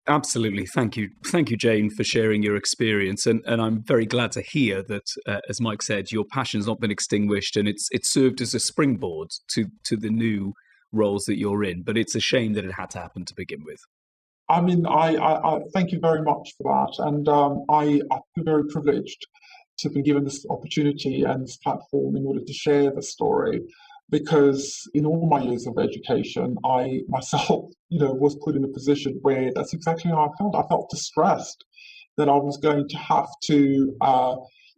Absolutely. Thank you, Jane, for sharing your experience. And I'm very glad to hear that, as Mike said, your passion's not been extinguished and it's served as a springboard to the new roles that you're in. But it's a shame that it had to happen to begin with.
I mean, I thank you very much for that. And I feel very privileged to have been given this opportunity and this platform in order to share the story. Because in all my years of education, I myself, was put in a position where that's exactly how I felt. I felt distressed that I was going to have to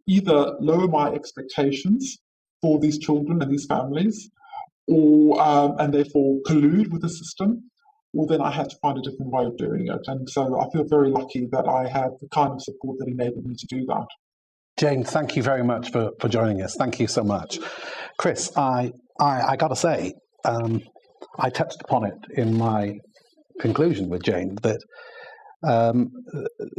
either lower my expectations for these children and these families, or and therefore collude with the system, or then I had to find a different way of doing it. And so I feel very lucky that I have the kind of support that enabled me to do that.
Jane, thank you very much for joining us. Thank you so much. Chris, I got to say, I touched upon it in my conclusion with Jane, that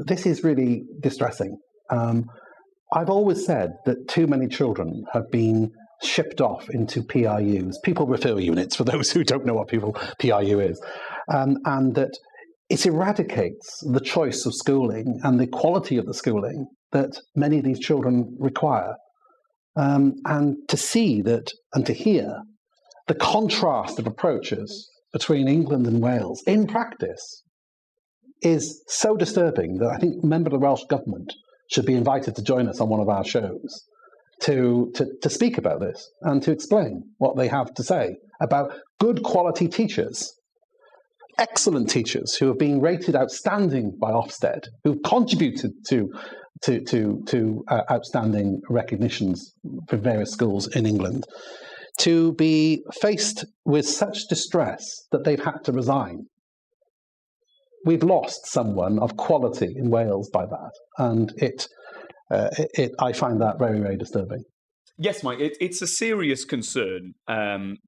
this is really distressing. I've always said that too many children have been shipped off into PRUs, people referral units, for those who don't know what PRU is, and that it eradicates the choice of schooling and the quality of the schooling that many of these children require. And to see that and to hear the contrast of approaches between England and Wales in practice is so disturbing that I think a member of the Welsh government should be invited to join us on one of our shows to speak about this and to explain what they have to say about good quality teachers, excellent teachers who have been rated outstanding by Ofsted, who've contributed to outstanding recognitions for various schools in England, to be faced with such distress that they've had to resign. We've lost someone of quality in Wales by that, and I find that very, very disturbing.
Yes, Mike, it's a serious concern,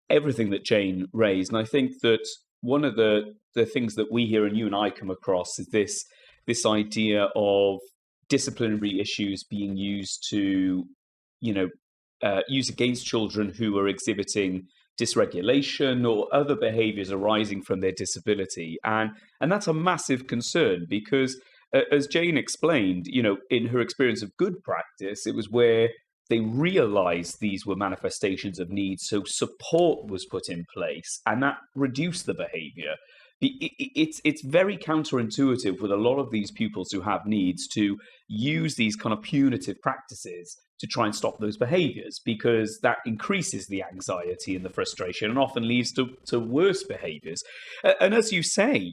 everything that Jane raised. And I think that one of the things that we hear and you and I come across is this idea of disciplinary issues being used to, use against children who are exhibiting dysregulation or other behaviors arising from their disability. And that's a massive concern because, as Jane explained, in her experience of good practice, it was where they realized these were manifestations of need, so support was put in place, and that reduced the behavior. it's very counterintuitive with a lot of these pupils who have needs to use these kind of punitive practices to try and stop those behaviors, because that increases the anxiety and the frustration and often leads to worse behaviors. And as you say,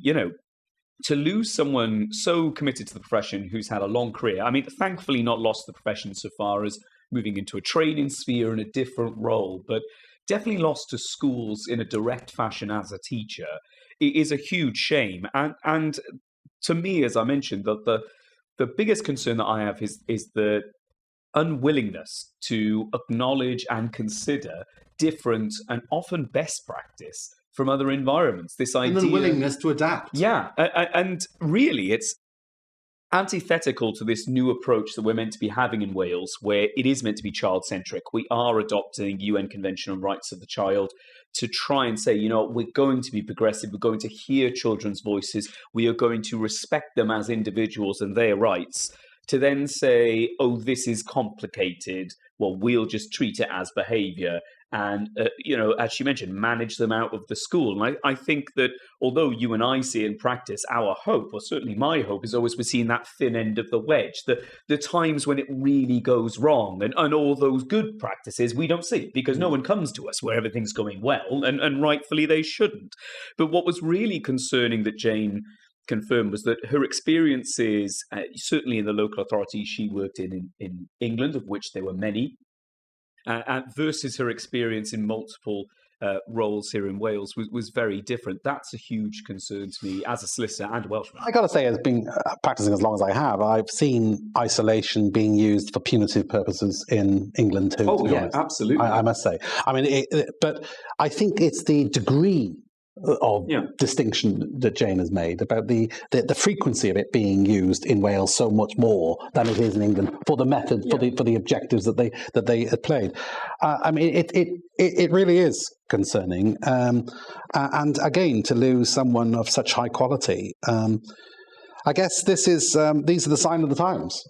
to lose someone so committed to the profession who's had a long career, I mean, thankfully not lost the profession so far as moving into a training sphere in a different role, but definitely lost to schools in a direct fashion as a teacher, it is a huge shame. And to me, as I mentioned, the biggest concern that I have is the unwillingness to acknowledge and consider different and often best practice from other environments. This idea,
and unwillingness to adapt.
Yeah, and really, it's antithetical to this new approach that we're meant to be having in Wales, where it is meant to be child-centric. We are adopting UN Convention on Rights of the Child to try and say, we're going to be progressive, we're going to hear children's voices, we are going to respect them as individuals and their rights. To then say, oh, this is complicated, well, we'll just treat it as behavior and, as she mentioned, manage them out of the school. And I think that although you and I see in practice, our hope, or certainly my hope, is always we're seeing that thin end of the wedge, the times when it really goes wrong, and all those good practices we don't see because no one comes to us where everything's going well, and rightfully they shouldn't. But what was really concerning that Jane confirmed was that her experiences, certainly in the local authority she worked in England, of which there were many, versus her experience in multiple roles here in Wales was very different. That's a huge concern to me as a solicitor and a Welshman.
I got to say, as being practicing as long as I have, I've seen isolation being used for punitive purposes in England too.
Oh, yeah, absolutely.
I must say. I mean, but I think it's the degree of distinction that Jane has made about the frequency of it being used in Wales so much more than it is in England for the method, for the objectives that they had played. I mean, it really is concerning, and again, to lose someone of such high quality. I guess these are the sign of the times.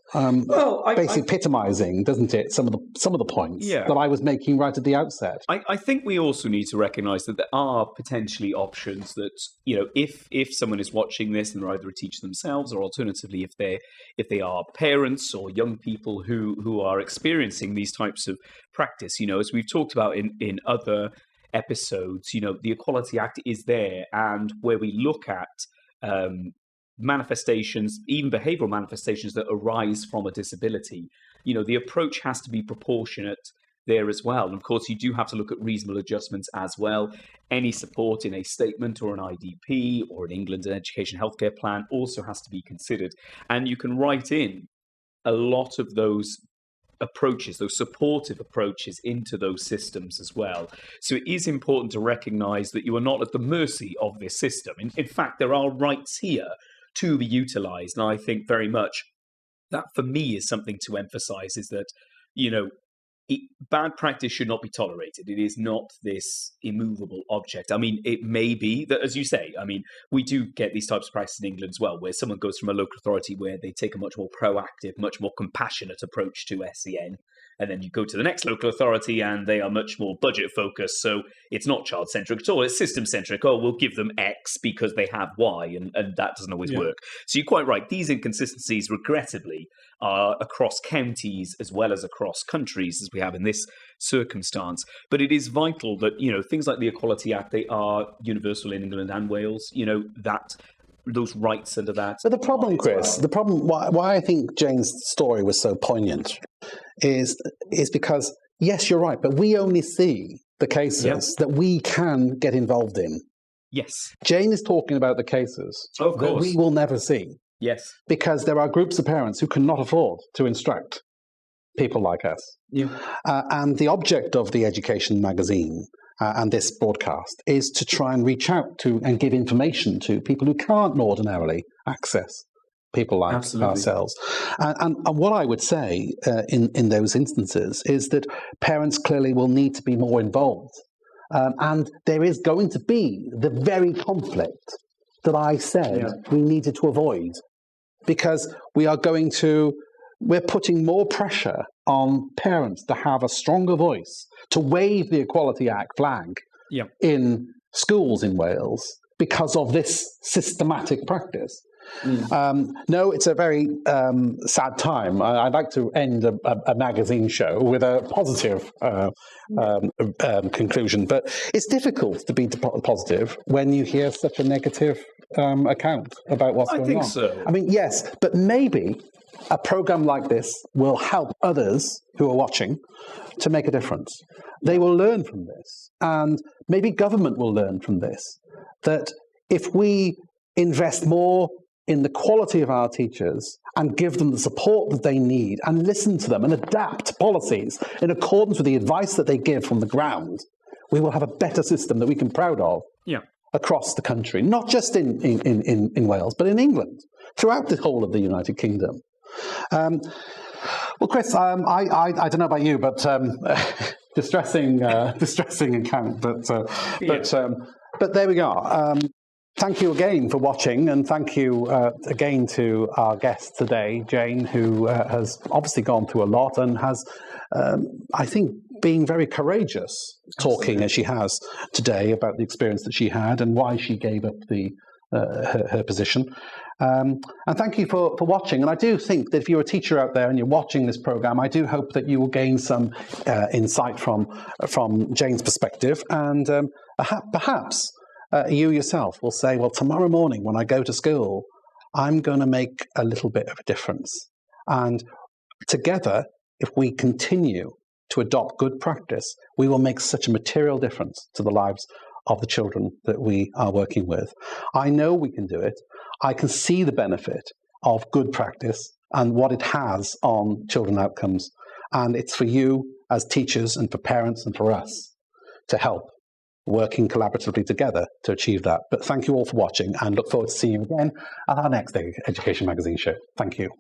Basically epitomising, doesn't it, some of the points that I was making right at the outset.
I think we also need to recognise that there are potentially options that, if someone is watching this and they're either a teacher themselves, or alternatively if they are parents or young people who are experiencing these types of practice, as we've talked about in other episodes, the Equality Act is there, and where we look at manifestations, even behavioural manifestations that arise from a disability, the approach has to be proportionate there as well. And of course, you do have to look at reasonable adjustments as well. Any support in a statement or an IDP, or in England, an education healthcare plan, also has to be considered. And you can write in a lot of those approaches, those supportive approaches, into those systems as well. So it is important to recognise that you are not at the mercy of this system. In fact, there are rights here to be utilised. And I think very much that, for me, is something to emphasise, is that, bad practice should not be tolerated. It is not this immovable object. I mean, it may be that, as you say, we do get these types of practice in England as well, where someone goes from a local authority where they take a much more proactive, much more compassionate approach to SEN, and then you go to the next local authority and they are much more budget focused. So it's not child centric at all. It's system centric. Oh, we'll give them X because they have Y, and that doesn't always work. So you're quite right. These inconsistencies, regrettably, are across counties as well as across countries, as we have in this circumstance. But it is vital that, things like the Equality Act, they are universal in England and Wales, that those rights under that.
But the problem, Chris, why I think Jane's story was so poignant is because, yes, you're right, but we only see the cases that we can get involved in.
Yes.
Jane is talking about the cases that we will never see.
Yes.
Because there are groups of parents who cannot afford to instruct people like us.
Yeah.
And the object of the Education magazine and this broadcast is to try and reach out to and give information to people who can't ordinarily access people like ourselves. And what I would say in those instances is that parents clearly will need to be more involved. And there is going to be the very conflict that I said we needed to avoid, because we're putting more pressure on parents to have a stronger voice, to wave the Equality Act flag in schools in Wales, because of this systematic practice. No, it's a very sad time. I'd like to end a magazine show with a positive conclusion, but it's difficult to be positive when you hear such a negative account about what's going on. I think
so.
I mean, yes, but maybe a program like this will help others who are watching to make a difference. They will learn from this, and maybe government will learn from this, that if we invest more in the quality of our teachers and give them the support that they need and listen to them and adapt policies in accordance with the advice that they give from the ground, we will have a better system that we can be proud of across the country, not just in Wales, but in England, throughout the whole of the United Kingdom. Well, Chris, I don't know about you, but distressing account. But there we are. Thank you again for watching, and thank you again to our guest today, Jane, who has obviously gone through a lot and has, I think, been very courageous talking as she has today about the experience that she had and why she gave up her position. And thank you for watching. And I do think that if you're a teacher out there and you're watching this program, I do hope that you will gain some insight from Jane's perspective, and perhaps you yourself will say, well, tomorrow morning when I go to school, I'm going to make a little bit of a difference. And together, if we continue to adopt good practice, we will make such a material difference to the lives of the children that we are working with. I know we can do it. I can see the benefit of good practice and what it has on children outcomes. And it's for you as teachers and for parents and for us to help, working collaboratively together to achieve that. But thank you all for watching, and look forward to seeing you again at our next Education Magazine show. Thank you.